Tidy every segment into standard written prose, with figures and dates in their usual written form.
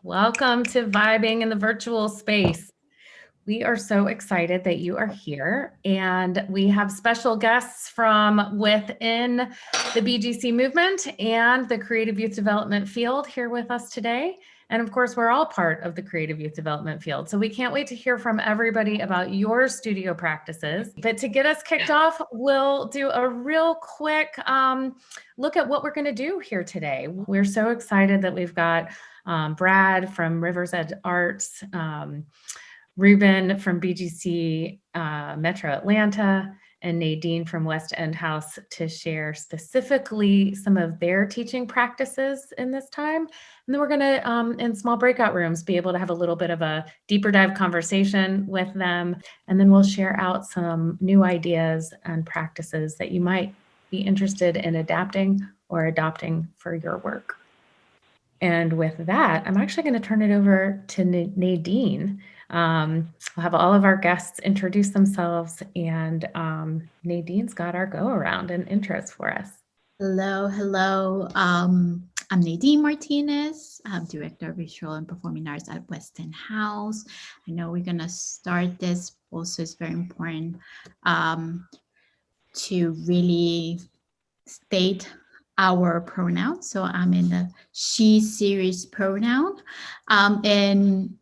Welcome to Vibing in the Virtual Space. We are so excited that you are here, and we have special guests from within the BGC movement and the creative youth development field here with us today. And of course, we're all part of the creative youth development field. So we can't wait to hear from everybody about your studio practices. But to get us kicked off, we'll do a real quick look at what we're going to do here today. We're so excited that we've got Brad from Riverzedge Arts, Ruben from BGC Metro Atlanta, and Nadine from West End House to share specifically some of their teaching practices in this time. And then we're going to, in small breakout rooms, be able to have a little bit of a deeper dive conversation with them. And then we'll share out some new ideas and practices that you might be interested in adapting or adopting for your work. And with that, I'm actually going to turn it over to Nadine. We'll have all of our guests introduce themselves, and Nadine's got our go around and intros for us. Hello. I'm Nadine Martinez. I'm Director of Visual and Performing Arts at West End House. I know we're going to start this. Also, it's very important to really state our pronoun. So I'm in the she series pronoun. And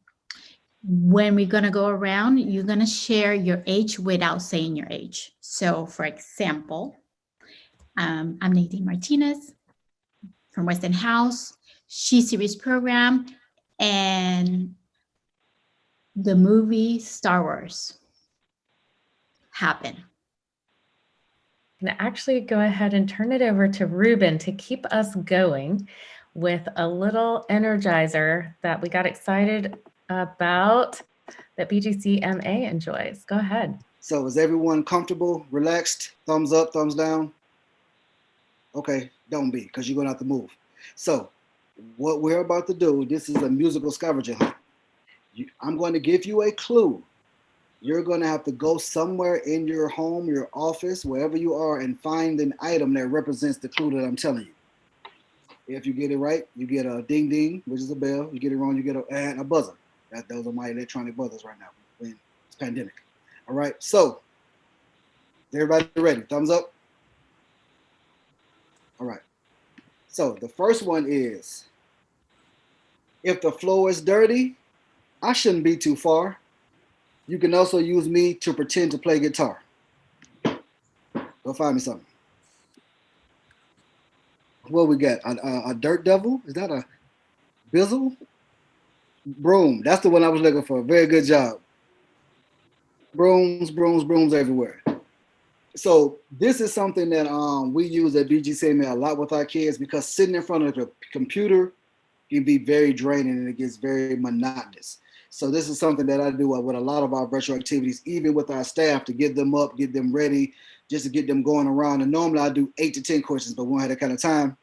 when we're going to go around, you're going to share your age without saying your age. So for example, I'm Nadine Martinez from West End House, She Series program, and the movie Star Wars happened. I'm going to actually go ahead and turn it over to Ruben to keep us going with a little energizer that we got excited about that BGC MA enjoys. Go ahead. So is everyone comfortable, relaxed, thumbs up, thumbs down? Okay, don't be, because you're going to have to move. So what we're about to do, this is a musical scavenger hunt. I'm going to give you a clue. You're going to have to go somewhere in your home, your office, wherever you are, and find an item that represents the clue that I'm telling you. If you get it right, you get a ding ding, which is a bell. You get it wrong, you get a buzzer. Those are my electronic buzzers right now. It's pandemic. All right, so everybody ready? Thumbs up. All right. So the first one is, if the floor is dirty, I shouldn't be too far. You can also use me to pretend to play guitar. Go find me something. What we got? A dirt devil? Is that a bizzle? Broom. That's the one I was looking for. Very good job. Brooms everywhere. So this is something that we use at BGCMA a lot with our kids, because sitting in front of the computer can be very draining and it gets very monotonous. So this is something that I do with a lot of our virtual activities, even with our staff, to get them up, get them ready, just to get them going around. And normally I do 8 to 10 questions, but we don't have that kind of time.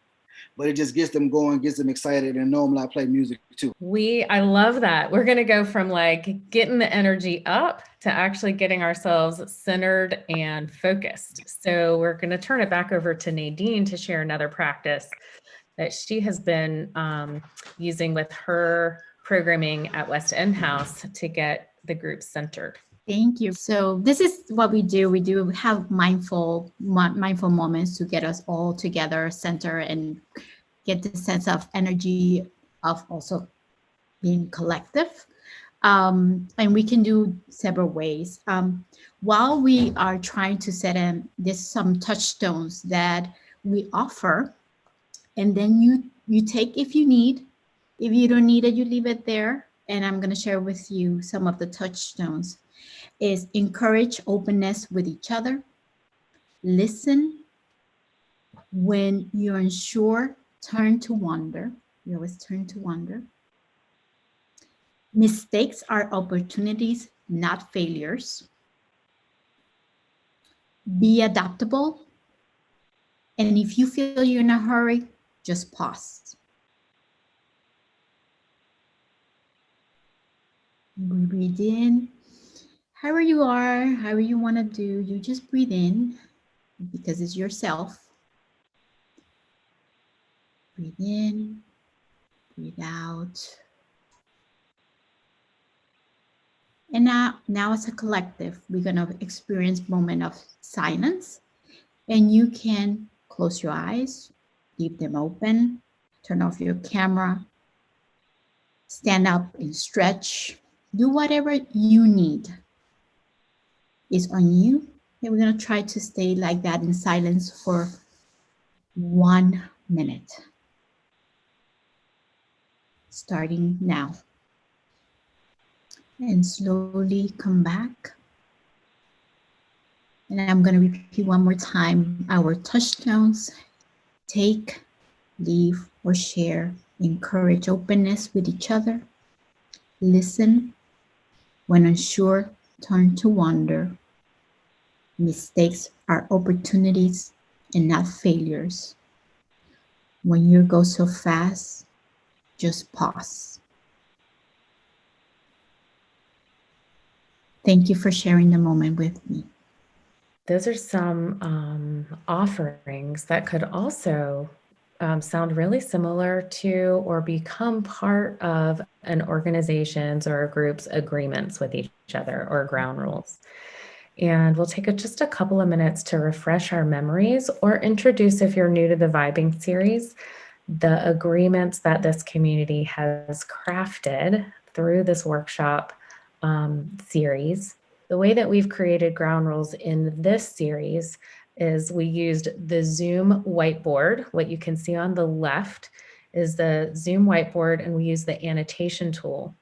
But it just gets them going, gets them excited, and normally I play music too. I love that. We're going to go from like getting the energy up to actually getting ourselves centered and focused. So we're going to turn it back over to Nadine to share another practice that she has been using with her programming at West End House to get the group centered. Thank you. So this is what we do. We do have mindful moments to get us all together, center, and get the sense of energy of also being collective. And we can do several ways. While we are trying to set in, there's some touchstones that we offer, and then you take if you need. If you don't need it, you leave it there. And I'm going to share with you some of the touchstones. Is encourage openness with each other. Listen. When you're unsure, turn to wonder. You always turn to wonder. Mistakes are opportunities, not failures. Be adaptable. And if you feel you're in a hurry, just pause. Breathe in. However you are, however you want to do, you just breathe in because it's yourself. Breathe in, breathe out. And now as a collective, we're gonna experience moment of silence, and you can close your eyes, leave them open, turn off your camera, stand up and stretch, do whatever you need. It's on you. And we're gonna try to stay like that in silence for 1 minute. Starting now. And slowly come back. And I'm going to repeat one more time our touchstones: take, leave, or share. Encourage openness with each other. Listen. When unsure, turn to wonder. Mistakes are opportunities and not failures. When you go so fast, just pause. Thank you for sharing the moment with me. Those are some offerings that could also sound really similar to or become part of an organization's or a group's agreements with each other or ground rules. And we'll take just a couple of minutes to refresh our memories or introduce, if you're new to the Vibing series, the agreements that this community has crafted through this workshop series. The way that we've created ground rules in this series is we used the Zoom whiteboard. What you can see on the left is the Zoom whiteboard, and we use the annotation tool.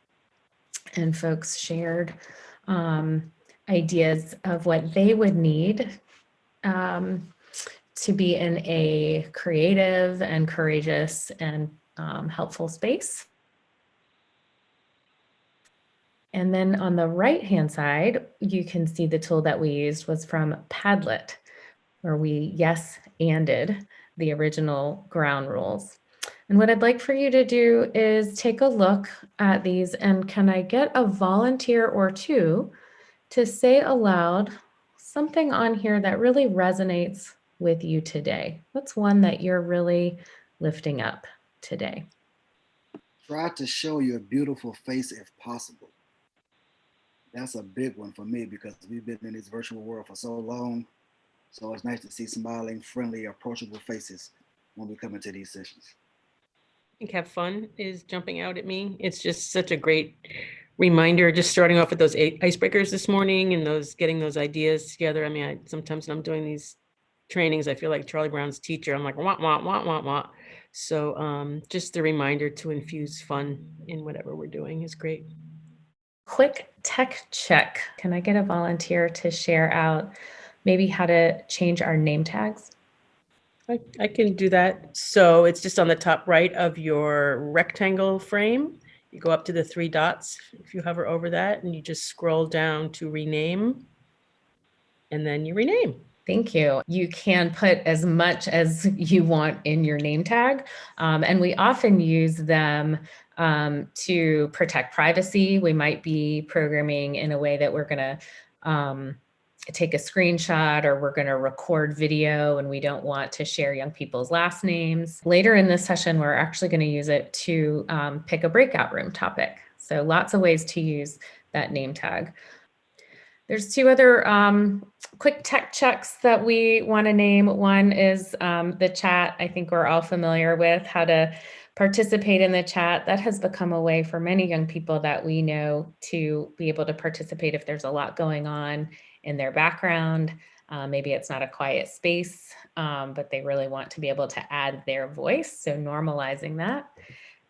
And folks shared ideas of what they would need to be in a creative and courageous and helpful space. And then on the right-hand side, you can see the tool that we used was from Padlet, where we yes-anded the original ground rules. And what I'd like for you to do is take a look at these, and can I get a volunteer or two to say aloud something on here that really resonates with you today? What's one that you're really lifting up today? Try to show your beautiful face if possible. That's a big one for me because we've been in this virtual world for so long. So it's nice to see smiling, friendly, approachable faces when we come into these sessions. I think have fun is jumping out at me. It's just such a great reminder, just starting off with those icebreakers this morning and getting those ideas together. I mean, sometimes when I'm doing these trainings, I feel like Charlie Brown's teacher. I'm like, wah, wah, wah, wah, wah. So just the reminder to infuse fun in whatever we're doing is great. Quick tech check. Can I get a volunteer to share out maybe how to change our name tags? I can do that. So it's just on the top right of your rectangle frame. You go up to the 3 dots. If you hover over that and you just scroll down to rename, and then you rename. Thank you. You can put as much as you want in your name tag. And we often use them to protect privacy. We might be programming in a way that we're going to take a screenshot, or we're going to record video and we don't want to share young people's last names. Later in this session, we're actually going to use it to pick a breakout room topic. So lots of ways to use that name tag. There's 2 other quick tech checks that we want to name. One is the chat. I think we're all familiar with how to participate in the chat. That has become a way for many young people that we know to be able to participate if there's a lot going on in their background. Maybe it's not a quiet space, but they really want to be able to add their voice. So normalizing that.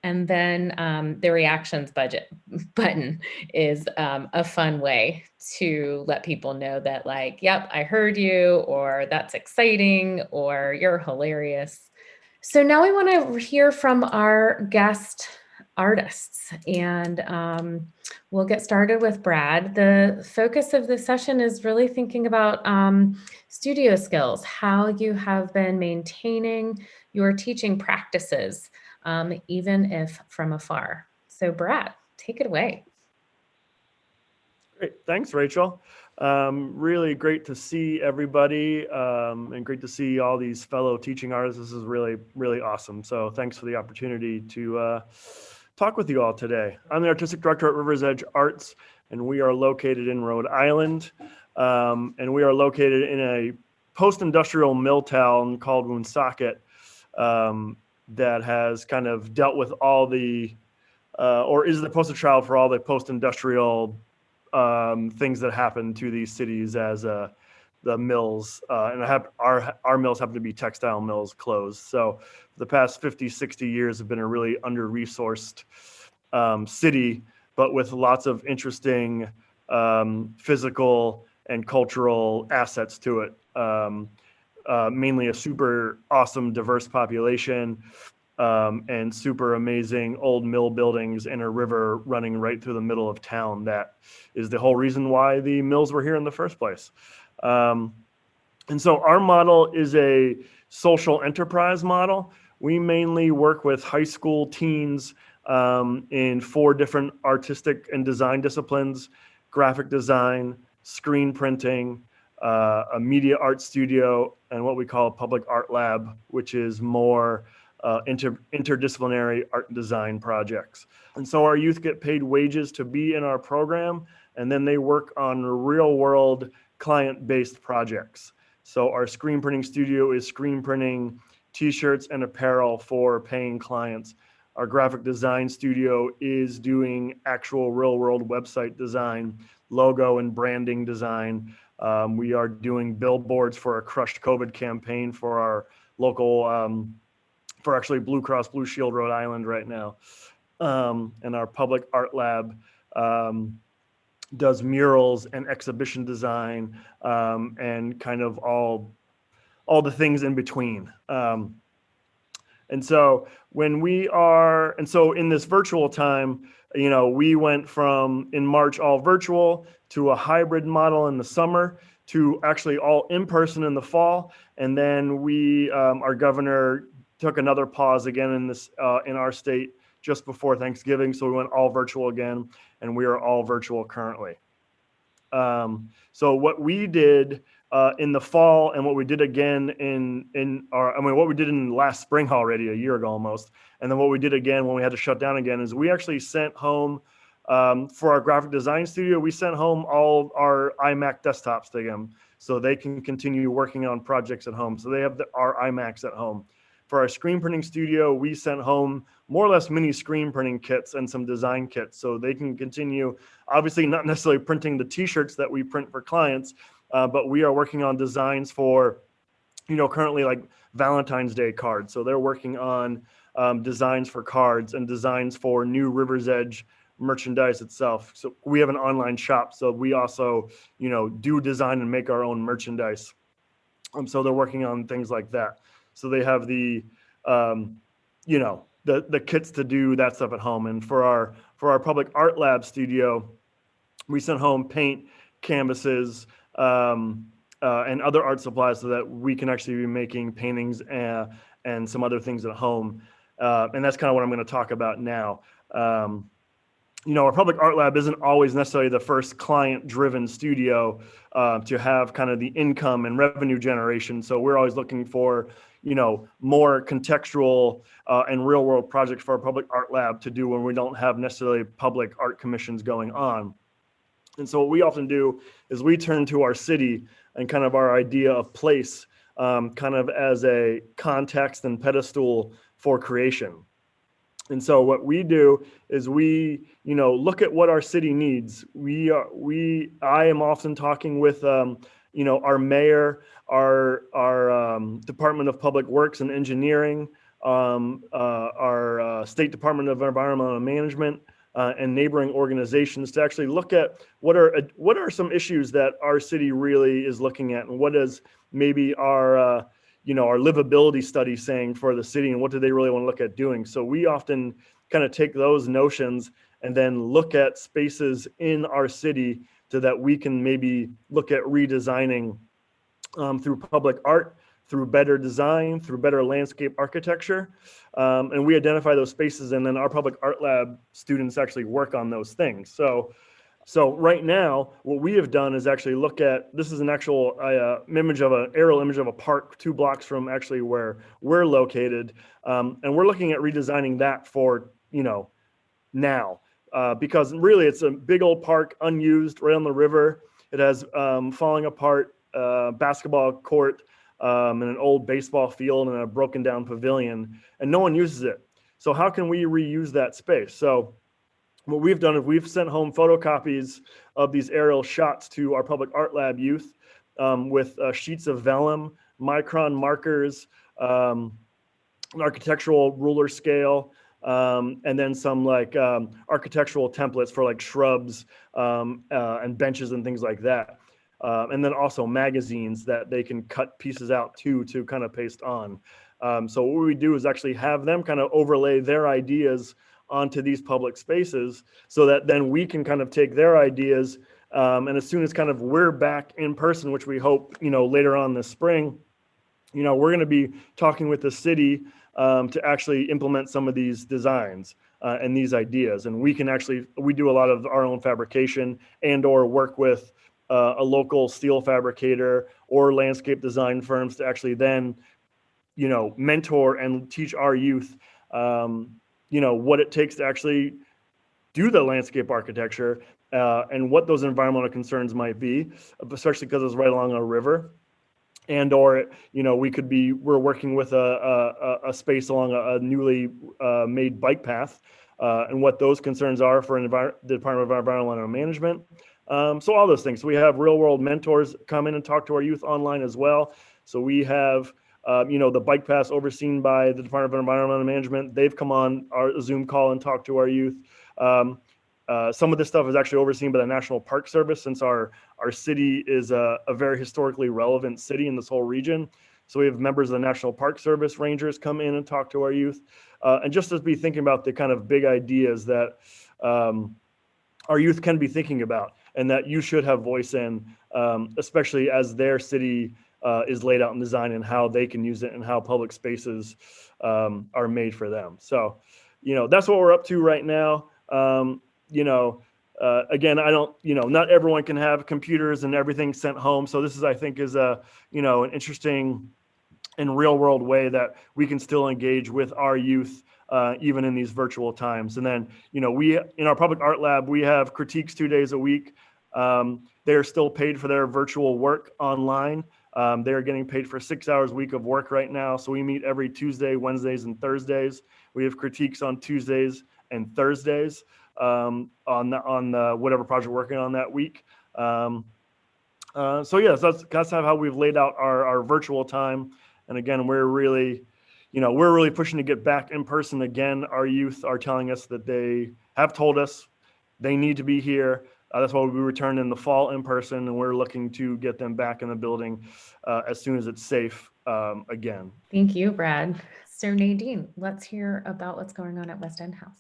And then the reactions button is a fun way to let people know that, like, yep, I heard you, or that's exciting, or you're hilarious. So now we want to hear from our guest artists, and we'll get started with Brad. The focus of the session is really thinking about studio skills, how you have been maintaining your teaching practices, even if from afar. So Brad, take it away. Great. Thanks, Rachel. Really great to see everybody and great to see all these fellow teaching artists. This is really, really awesome. So thanks for the opportunity to talk with you all today. I'm the Artistic Director at Riverzedge Arts, and we are located in Rhode Island. And we are located in a post-industrial mill town called Woonsocket that has kind of dealt with all the, or is the poster child for all the post-industrial things that happen to these cities as the mills, and our mills happen to be textile mills, closed. So the past 50, 60 years have been a really under-resourced city, but with lots of interesting physical and cultural assets to it. Mainly a super awesome, diverse population, and super amazing old mill buildings and a river running right through the middle of town. That is the whole reason why the mills were here in the first place. And so our model is a social enterprise model. We mainly work with high school teens in 4 different artistic and design disciplines: graphic design, screen printing, a media art studio, and what we call a public art lab, which is more interdisciplinary art and design projects. And so our youth get paid wages to be in our program, and then they work on real world client-based projects. So our screen printing studio is screen printing t-shirts and apparel for paying clients. Our graphic design studio is doing actual real world website design, logo and branding design. We are doing billboards for a Crushed COVID campaign for our local, for actually Blue Cross Blue Shield Rhode Island right now. And our public art lab does murals and exhibition design, and kind of all the things in between. And so in this virtual time, we went from in March all virtual to a hybrid model in the summer to actually all in person in the fall. And then our governor took another pause again in our state just before Thanksgiving. So we went all virtual again, and we are all virtual currently. So what we did in the fall, and what we did again what we did in last spring already, a year ago almost, and then what we did again when we had to shut down again, is we actually sent home, for our graphic design studio, we sent home all our iMac desktops to them so they can continue working on projects at home. So they have our iMacs at home. For our screen printing studio, we sent home more or less mini screen printing kits and some design kits so they can continue, obviously not necessarily printing the t-shirts that we print for clients, but we are working on designs for, currently like Valentine's Day cards. So they're working on designs for cards and designs for new Riverzedge merchandise itself. So we have an online shop. So we also, do design and make our own merchandise. So they're working on things like that. So they have the kits to do that stuff at home. And for our public art lab studio, we sent home paint, canvases, and other art supplies so that we can actually be making paintings and some other things at home. And that's kind of what I'm going to talk about now. Our public art lab isn't always necessarily the first client-driven studio to have kind of the income and revenue generation. So we're always looking for, more contextual and real-world projects for our public art lab to do when we don't have necessarily public art commissions going on. And so what we often do is we turn to our city and kind of our idea of place kind of as a context and pedestal for creation. And so what we do is we, look at what our city needs. I am often talking with, our mayor, our Department of Public Works and Engineering, our State Department of Environmental Management, and neighboring organizations to actually look at what are some issues that our city really is looking at, and what is maybe our livability study saying for the city, and what do they really want to look at doing. So we often kind of take those notions and then look at spaces in our city so that we can maybe look at redesigning through public art, through better design, through better landscape architecture. And we identify those spaces, and then our public art lab students actually work on those things. So right now, what we have done is actually look at, this is an actual aerial image of a park 2 blocks from actually where we're located. And we're looking at redesigning that for, now, because really it's a big old park, unused, right on the river. It has falling apart basketball court and an old baseball field and a broken down pavilion, and no one uses it. So how can we reuse that space? So what we've done is we've sent home photocopies of these aerial shots to our public art lab youth with sheets of vellum, micron markers, an architectural ruler scale, and then some like architectural templates for like shrubs and benches and things like that. And then also magazines that they can cut pieces out to kind of paste on. So what we do is actually have them kind of overlay their ideas onto these public spaces so that then we can kind of take their ideas and as soon as kind of we're back in person, which we hope, later on this spring, we're going to be talking with the city to actually implement some of these designs and these ideas. And we do a lot of our own fabrication and or work with a local steel fabricator or landscape design firms to actually then, mentor and teach our youth, what it takes to actually do the landscape architecture and what those environmental concerns might be, especially because it's right along a river. And or, we're working with a space along a newly made bike path and what those concerns are for the Department of Environmental Management. So all those things. So we have real world mentors come in and talk to our youth online as well. So we have, the bike paths overseen by the Department of Environmental Management. They've come on our Zoom call and talked to our youth. Some of this stuff is actually overseen by the National Park Service, since our city is a very historically relevant city in this whole region. So we have members of the National Park Service rangers come in and talk to our youth, and just to be thinking about the kind of big ideas that our youth can be thinking about and that you should have voice in, especially as their city is laid out in design and how they can use it and how public spaces are made for them. So, that's what we're up to right now. Again, I don't, not everyone can have computers and everything sent home. So this is, I think, is an interesting and real world way that we can still engage with our youth, even in these virtual times. And then, we, in our public art lab, we have critiques 2 days a week. They're still paid for their virtual work online. They're getting paid for 6 hours a week of work right now. So we meet every Tuesday, Wednesdays, and Thursdays. We have critiques on Tuesdays and Thursdays on whatever project we're working on that week. So yes, that's kind of how we've laid out our virtual time. And again, we're really pushing to get back in person again. Our youth are telling us that they have told us they need to be here. That's why we return in the fall in person, and we're looking to get them back in the building as soon as it's safe again. Thank you, Brad. So Nadine, let's hear about what's going on at West End House.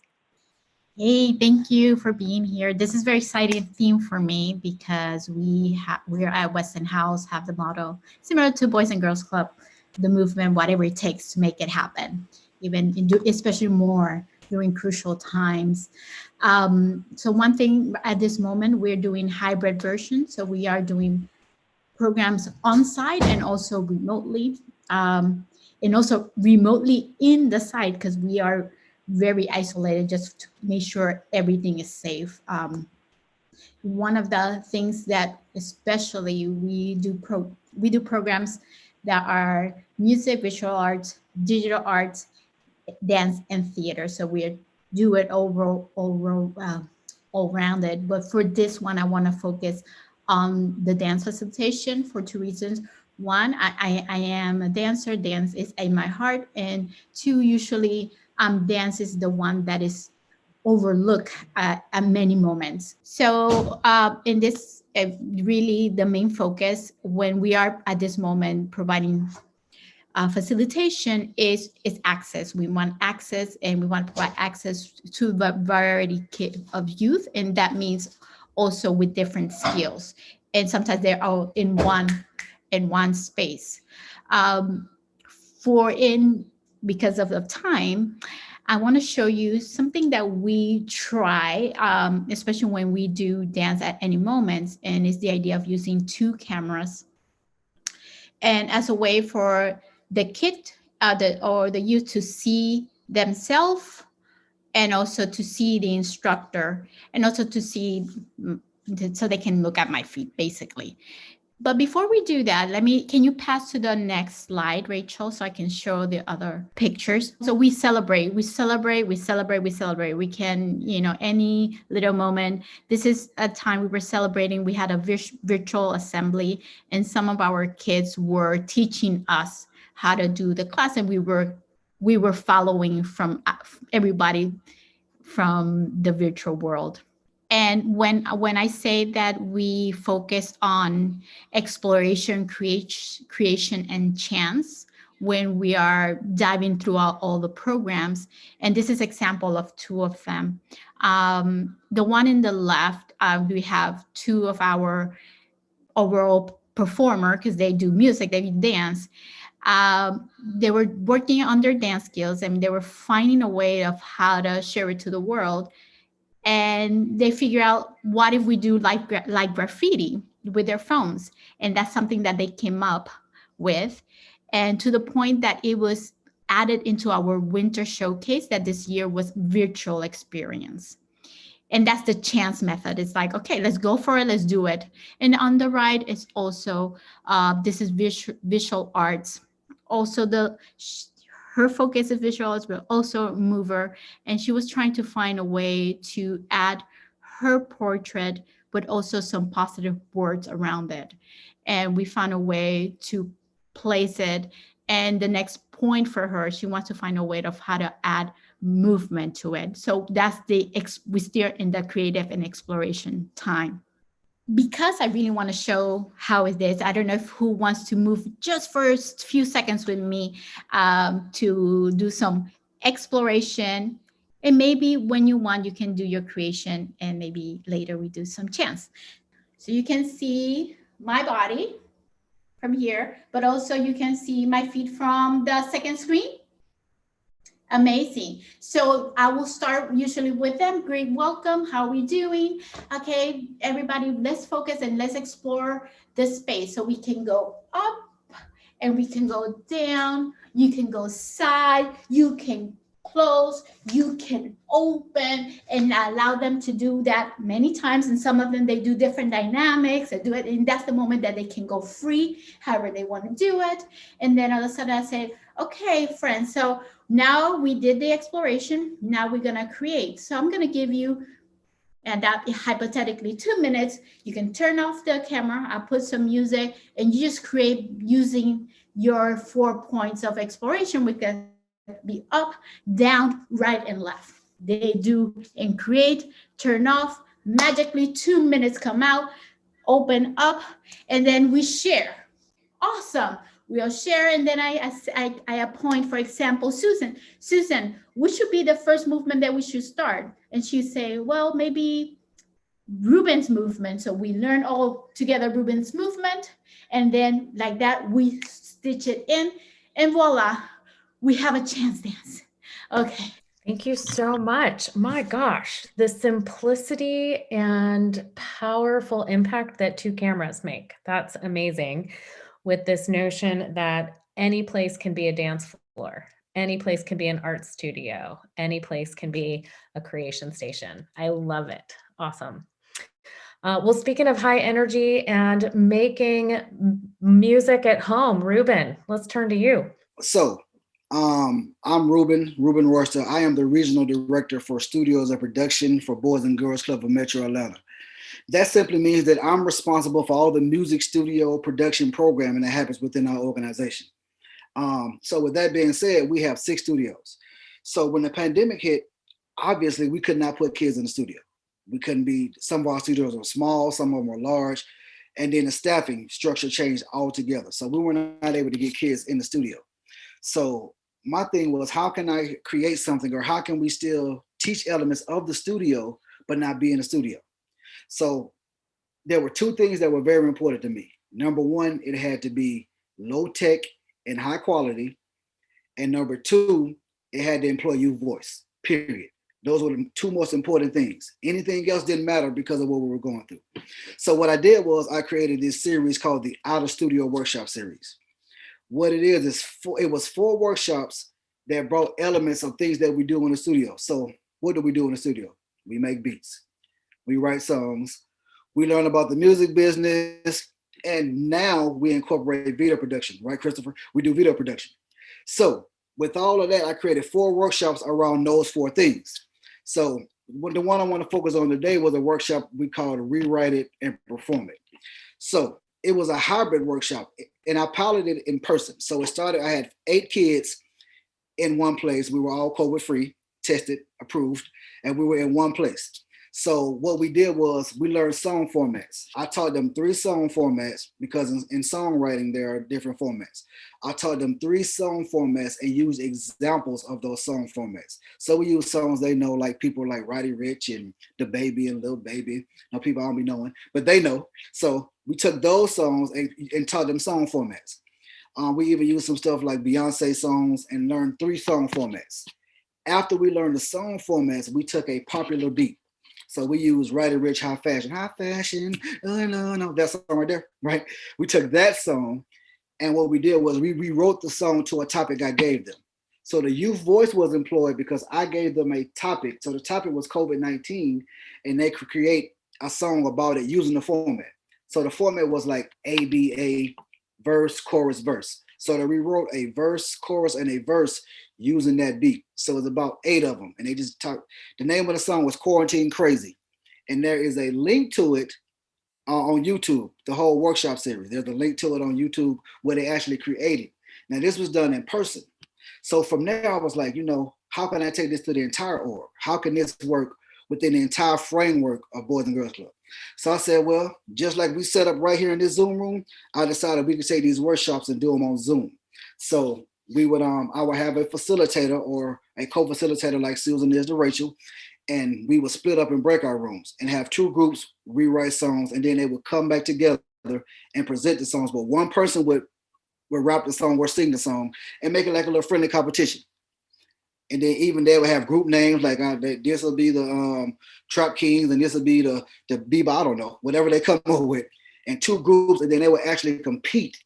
Hey, thank you for being here. This is a very exciting theme for me because we're at West End House, have the motto similar to Boys and Girls Club, the movement, whatever it takes to make it happen, especially more during crucial times. So one thing at this moment, we're doing hybrid version. So we are doing programs on site and also remotely, in the site because we are very isolated just to make sure everything is safe. One of the things that especially we do programs that are music, visual arts, digital arts, dance, and theater. So we do it all rounded. But for this one, I want to focus on the dance facilitation for two reasons. One, I am a dancer. Dance is in my heart. And two, usually dance is the one that is overlooked at many moments. So in this, really the main focus when we are at this moment providing facilitation is access. We want access, and we want to provide access to the variety of youth, and that means also with different skills. And sometimes they're all in one space. Because of the time, I want to show you something that we try, especially when we do dance at any moments, and it's the idea of using two cameras, and as a way for the kid or the youth to see themselves and also to see the instructor, and also to see, so they can look at my feet, basically. But before we do that, can you pass to the next slide, Rachel, so I can show the other pictures? So we celebrate. We can, any little moment. This is a time we were celebrating. We had a virtual assembly, and some of our kids were teaching us how to do the class, and we were following from everybody from the virtual world. And when I say that we focused on exploration, creation, and chance when we are diving through all the programs, and this is example of two of them. The one in the left, we have two of our overall performer, because they do music, they dance. They were working on their dance skills, and they were finding a way of how to share it to the world. And they figure out, what if we do like graffiti with their phones? And that's something that they came up with. And to the point that it was added into our winter showcase, that this year was virtual experience. And that's the chance method. It's like, okay, let's go for it. Let's do it. And on the right is also, this is visual arts. Also, her focus is visual arts, but also mover. And she was trying to find a way to add her portrait, but also some positive words around it. And we found a way to place it. And the next point for her, she wants to find a way of how to add movement to it. So that's we steer in the creative and exploration time. Because I really want to show how is this, I don't know who wants to move just for a few seconds with me to do some exploration. And maybe when you want, you can do your creation, and maybe later we do some chants. So you can see my body from here, but also you can see my feet from the second screen. Amazing. So I will start usually with them. Great, welcome. How are we doing? Okay, everybody, let's focus and let's explore the space. So we can go up and we can go down. You can go side. You can close. You can open, and allow them to do that many times. And some of them, they do different dynamics. They do it, and that's the moment that they can go free, however they want to do it. And then all of a sudden I say, okay, friends, so now we did the exploration. Now we're going to create. So I'm going to give you, and that hypothetically 2 minutes. You can turn off the camera. I'll put some music, and you just create using your 4 points of exploration, which can be up, down, right, and left. They do and create, turn off, magically 2 minutes come out, open up, and then we share. Awesome. We'll share, and then I appoint, for example, Susan. Susan, which should be the first movement that we should start? And she say, well, maybe Ruben's movement. So we learn all together Ruben's movement, and then like that, we stitch it in, and voila, we have a chance dance. Okay. Thank you so much. My gosh, the simplicity and powerful impact that 2 cameras make. That's amazing. With this notion that any place can be a dance floor, any place can be an art studio, any place can be a creation station. I love it. Awesome. Well, speaking of high energy and making music at home, Ruben, let's turn to you. So I'm Ruben Royster. I am the regional director for studios and production for Boys and Girls Club of Metro Atlanta. That simply means that I'm responsible for all the music studio production programming that happens within our organization. So with that being said, we have 6 studios. So when the pandemic hit, obviously we could not put kids in the studio. We couldn't be, some of our studios were small, some of them were large, and then the staffing structure changed altogether. So we were not able to get kids in the studio. So my thing was, how can I create something, or how can we still teach elements of the studio, but not be in the studio? So there were 2 things that were very important to me. Number 1, it had to be low tech and high quality. And number 2, it had to employ youth voice, period. Those were the 2 most important things. Anything else didn't matter because of what we were going through. So what I did was I created this series called the Out of Studio Workshop Series. What it is it was 4 workshops that brought elements of things that we do in the studio. So what do we do in the studio? We make beats. We write songs. We learn about the music business. And now we incorporate video production, right, Christopher? We do video production. So with all of that, I created 4 workshops around those 4 things. So the one I want to focus on today was a workshop we called Rewrite It and Perform It. So it was a hybrid workshop, and I piloted it in person. So it started, I had 8 kids in one place. We were all COVID-free, tested, approved, and we were in one place. So what we did was we learned song formats. I taught them 3 song formats because in songwriting, there are different formats. I taught them 3 song formats and used examples of those song formats. So we use songs they know, like people like Roddy Ricch and The Baby and Lil Baby. Now people I don't be knowing, but they know. So we took those songs and taught them song formats. We even used some stuff like Beyonce songs and learned 3 song formats. After we learned the song formats, we took a popular beat. So we use Roddy Ricch, High Fashion, oh no, that song right there, right? We took that song, and what we did was we rewrote the song to a topic I gave them. So the youth voice was employed because I gave them a topic. So the topic was COVID-19, and they could create a song about it using the format. So the format was like ABA, verse, chorus, verse. So they rewrote a verse, chorus, and a verse using that beat. So it's about 8 of them. And they just talked. The name of the song was Quarantine Crazy. And there is a link to it on YouTube, the whole workshop series. There's a link to it on YouTube where they actually created. Now, this was done in person. So from there, I was like, how can I take this to the entire org? How can this work within the entire framework of Boys and Girls Club? So I said, well, just like we set up right here in this Zoom room, I decided we could take these workshops and do them on Zoom. So I would have a facilitator or a co-facilitator like Susan is to Rachel, and we would split up in breakout rooms and have 2 groups rewrite songs, and then they would come back together and present the songs. But one person would rap the song or sing the song and make it like a little friendly competition. And then even they would have group names like this will be the Trap Kings and this will be the Bebop, I don't know, whatever they come up with, and 2 groups, and then they would actually compete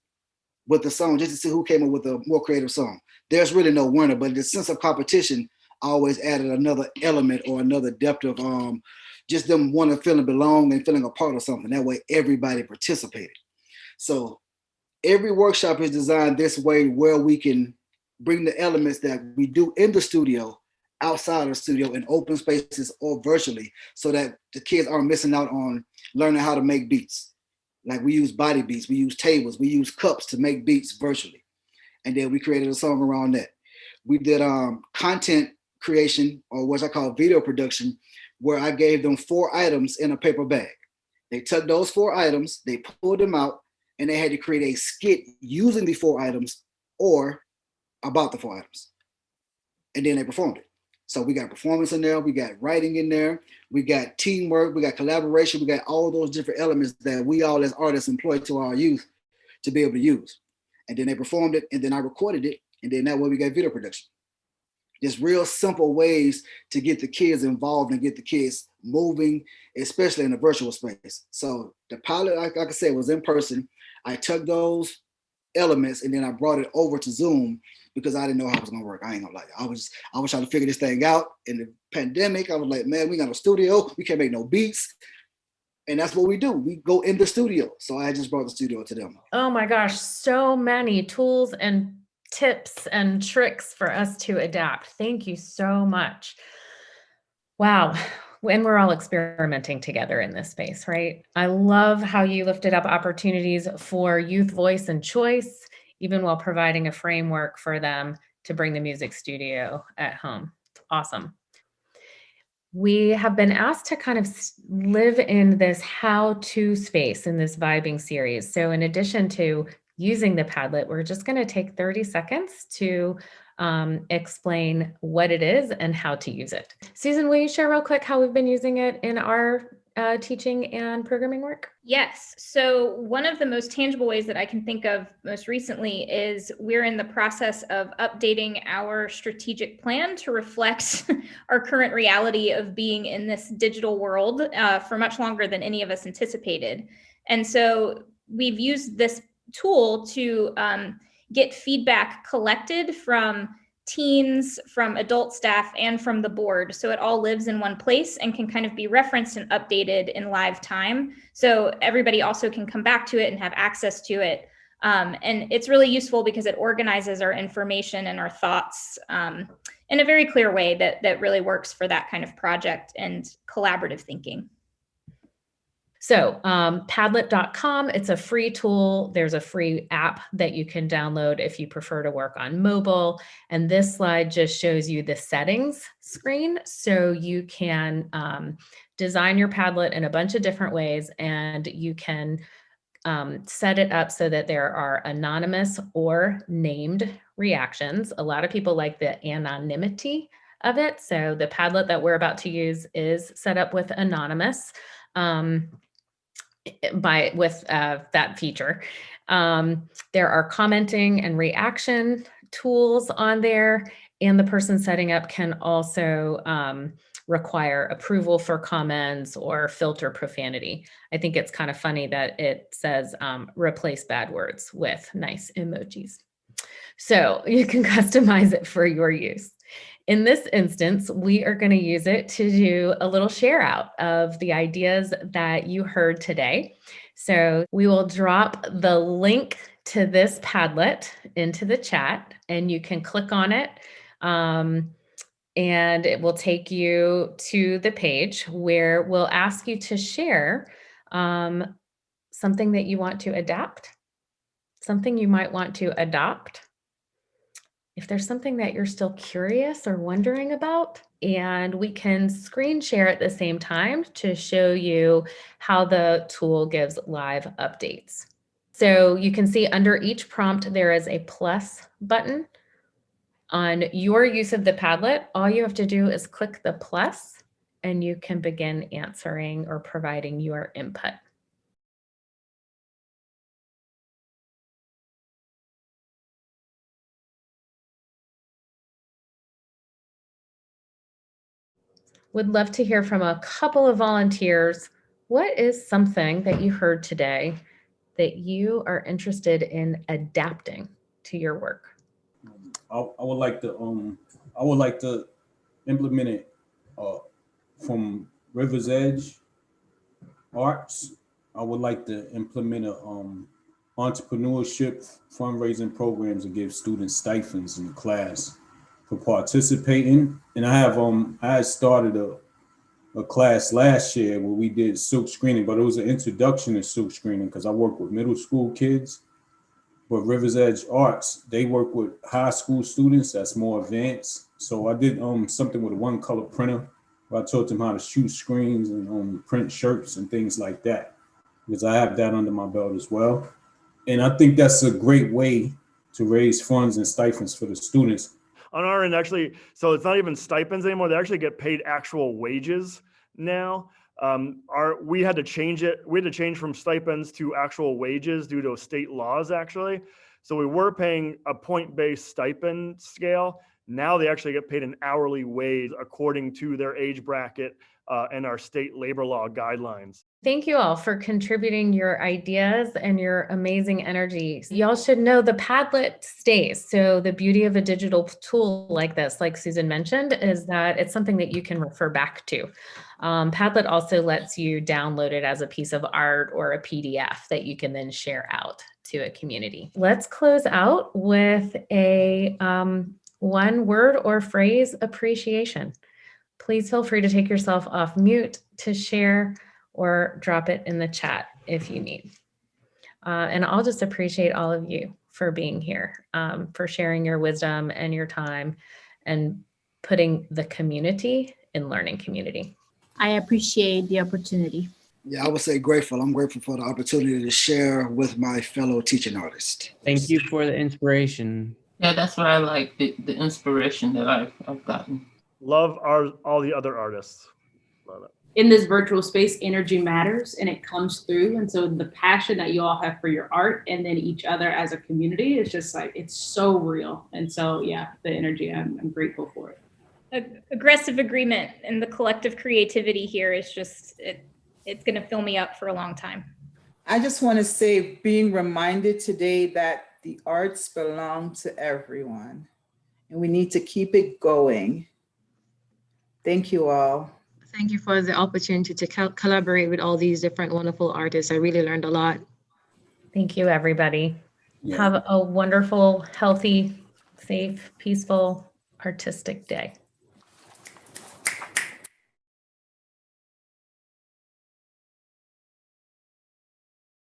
with the song just to see who came up with a more creative song. There's really no winner, but the sense of competition always added another element or another depth of just them wanting to feel and belong and feeling a part of something. That way everybody participated. So every workshop is designed this way where we can bring the elements that we do in the studio outside of the studio in open spaces or virtually, so that the kids aren't missing out on learning how to make beats. Like we use body beats, we use tables, we use cups to make beats virtually. And then we created a song around that. We did content creation, or what I call video production, where I gave them 4 items in a paper bag. They took those 4 items, they pulled them out, and they had to create a skit using the 4 items or about the 4 items. And then they performed it. So we got performance in there, we got writing in there, we got teamwork, we got collaboration, we got all those different elements that we all as artists employ to our youth to be able to use. And then they performed it, and then I recorded it, and then that way we got video production. Just real simple ways to get the kids involved and get the kids moving, especially in the virtual space. So the pilot, like I said, was in person. I took those elements and then I brought it over to Zoom because I didn't know how it was gonna work. I ain't gonna lie. I was trying to figure this thing out. In the pandemic, I was like, man, we got no studio. We can't make no beats. And that's what we do. We go in the studio. So I just brought the studio to them. Oh my gosh, so many tools and tips and tricks for us to adapt. Thank you so much. Wow. And we're all experimenting together in this space, right? I love how you lifted up opportunities for youth voice and choice, even while providing a framework for them to bring the music studio at home. Awesome. We have been asked to kind of live in this how-to space in this vibing series. So in addition to using the Padlet, we're just going to take 30 seconds to explain what it is and how to use it. Susan, will you share real quick how we've been using it in our teaching and programming work? Yes. So one of the most tangible ways that I can think of most recently is we're in the process of updating our strategic plan to reflect our current reality of being in this digital world for much longer than any of us anticipated. And so we've used this tool to get feedback collected from teens, from adult staff, and from the board. So it all lives in one place and can kind of be referenced and updated in live time. So everybody also can come back to it and have access to it. And it's really useful because it organizes our information and our thoughts in a very clear way that really works for that kind of project and collaborative thinking. So Padlet.com, it's a free tool. There's a free app that you can download if you prefer to work on mobile. And this slide just shows you the settings screen. So you can design your Padlet in a bunch of different ways, and you can set it up so that there are anonymous or named reactions. A lot of people like the anonymity of it. So the Padlet that we're about to use is set up with anonymous. With that feature. There are commenting and reaction tools on there, and the person setting up can also require approval for comments or filter profanity. I think it's kind of funny that it says replace bad words with nice emojis. So you can customize it for your use. In this instance, we are going to use it to do a little share out of the ideas that you heard today. So we will drop the link to this Padlet into the chat, and you can click on it, and it will take you to the page where we'll ask you to share something that you want to adapt, something you might want to adopt. If there's something that you're still curious or wondering about, and we can screen share at the same time to show you how the tool gives live updates. So you can see under each prompt, there is a plus button. On your use of the Padlet, all you have to do is click the plus, and you can begin answering or providing your input. Would love to hear from a couple of volunteers. What is something that you heard today that you are interested in adapting to your work? I would like to implement it from Riverzedge Arts. I would like to implement a entrepreneurship fundraising programs and give students stipends in the class for participating. And I had started a class last year where we did silk screening, but it was an introduction to silk screening because I work with middle school kids. But Riverzedge Arts, they work with high school students that's more advanced. So I did something with a one color printer where I taught them how to shoot screens and print shirts and things like that, because I have that under my belt as well. And I think that's a great way to raise funds and stipends for the students. On our end, actually, so it's not even stipends anymore. They actually get paid actual wages now. We had to change it. We had to change from stipends to actual wages due to state laws, actually. So we were paying a point-based stipend scale. Now they actually get paid an hourly wage according to their age bracket and our state labor law guidelines. Thank you all for contributing your ideas and your amazing energy. Y'all should know the Padlet stays. So the beauty of a digital tool like this, like Susan mentioned, is that it's something that you can refer back to. Padlet also lets you download it as a piece of art or a PDF that you can then share out to a community. Let's close out with a one word or phrase appreciation. Please feel free to take yourself off mute to share or drop it in the chat if you need. And I'll just appreciate all of you for being here, for sharing your wisdom and your time and putting the community in learning community. I appreciate the opportunity. Yeah, I would say grateful. I'm grateful for the opportunity to share with my fellow teaching artists. Thank you for the inspiration. Yeah, that's what I like, the inspiration that I've gotten. Love all the other artists. Love it. In this virtual space, energy matters and it comes through. And so the passion that you all have for your art and then each other as a community is just like, it's so real. And so, yeah, the energy, I'm grateful for it. Aggressive agreement and the collective creativity here is just, it's going to fill me up for a long time. I just want to say, being reminded today that the arts belong to everyone. and we need to keep it going. Thank you all. Thank you for the opportunity to collaborate with all these different wonderful artists. I really learned a lot. Thank you, everybody. Yeah. Have a wonderful, healthy, safe, peaceful, artistic day.